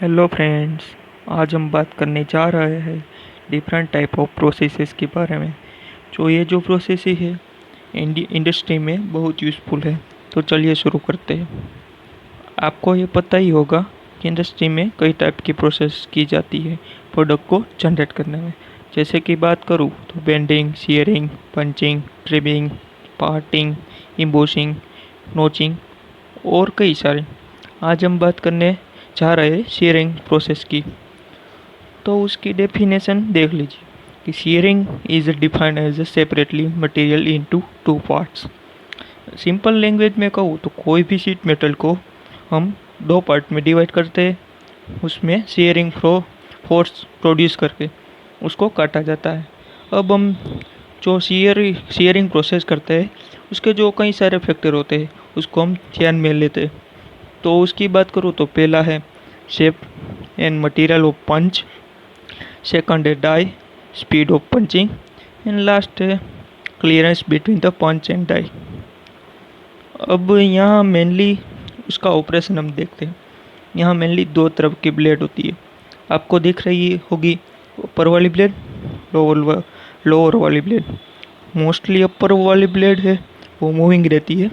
Hello friends, आज हम बात करने जा रहे हैं डिफरेंट टाइप ऑफ प्रोसेसेस के बारे में। जो प्रोसेस है इंडस्ट्री में बहुत यूज़फुल है। तो चलिए शुरू करते हैं। आपको ये पता ही होगा कि इंडस्ट्री में कई टाइप की प्रोसेस की जाती है प्रोडक्ट को जनरेट करने में। जैसे कि बात करूँ तो bending, shearing, punching, trimming, parting, embossing, notching और कई सारे। आज हम बात करने जा रहे हैं शीयरिंग प्रोसेस की। तो उसकी डेफिनेशन देख लीजिए कि shearing is defined as a separately material into two parts. Simple language में कहूँ तो कोई भी शीट मेटल को हम दो पार्ट में डिवाइड करते हैं, उसमें शीयरिंग फोर्स प्रोड्यूस करके उसको काटा जाता है। अब हम जो शीयरिंग प्रोसेस करते हैं उसके जो कई सारे फैक्टर होते हैं उसको हम ध्यान में लेते हैं। तो उसकी बात करूँ तो पहला है shape and material of punch, second है die, speed of punching and last है clearance between the punch and die. अब यहाँ मेनली उसका ऑपरेशन हम देखते हैं। यहाँ मेनली दो तरफ की ब्लेड होती है, आपको दिख रही होगी ऊपर वाली ब्लेड, लोअर वाली ब्लेड। मोस्टली अपर वाली ब्लेड है वो मूविंग रहती है,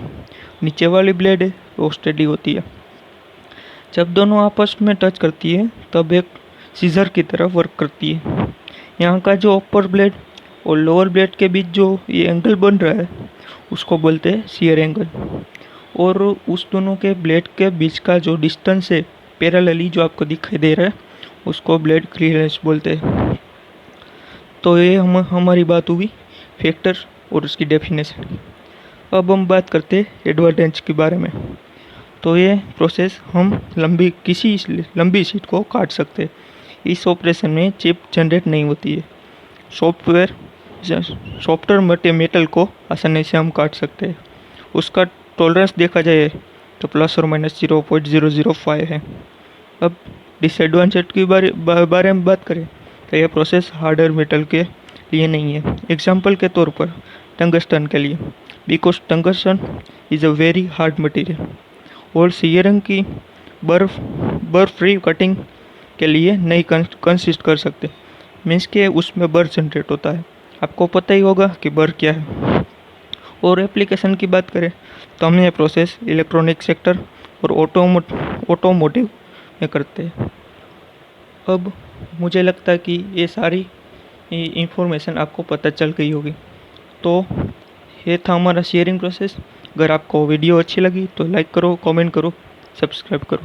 नीचे वाली ब्लेड है वो स्टेडी होती है। जब दोनों आपस में टच करती है तब एक सीजर की तरह वर्क करती है। यहाँ का जो अपर ब्लेड और लोअर ब्लेड के बीच जो ये एंगल बन रहा है उसको बोलते हैं शियर एंगल। और उस दोनों के ब्लेड के बीच का जो डिस्टेंस है पैरेलली जो आपको दिखाई दे रहा है उसको ब्लेड क्लियरेंस बोलते हैं। तो ये हमारी बात हुई फैक्टर और उसकी डेफिनेशन की। अब हम बात करते हैं एडवांटेज के बारे में। तो ये प्रोसेस हम किसी लंबी शीट को काट सकते हैं। इस ऑपरेशन में चिप जनरेट नहीं होती है। सॉफ्टवेयर मेटल को आसानी से हम काट सकते हैं। उसका टॉलरेंस देखा जाए तो प्लस और माइनस 0.005 है। अब डिसएडवांटेज के बारे में बात करें तो यह प्रोसेस हार्डर मेटल के लिए नहीं है। एग्जाम्पल के तौर पर टंगस्टन के लिए, because tungsten is a very hard material. और शीयरिंग की बर्फ फ्री कटिंग के लिए नहीं कंसिस्ट कर सकते, मीन्स के उसमें बर जनरेट होता है। आपको पता ही होगा कि बर क्या है। और एप्लीकेशन की बात करें तो हम ये प्रोसेस इलेक्ट्रॉनिक सेक्टर और ऑटोमोटिव में करते हैं। अब मुझे लगता है कि ये सारी इंफॉर्मेशन आपको पता चल गई होगी। तो ये था हमारा शेयरिंग प्रोसेस। अगर आपको वीडियो अच्छी लगी तो लाइक करो, कमेंट करो, सब्सक्राइब करो।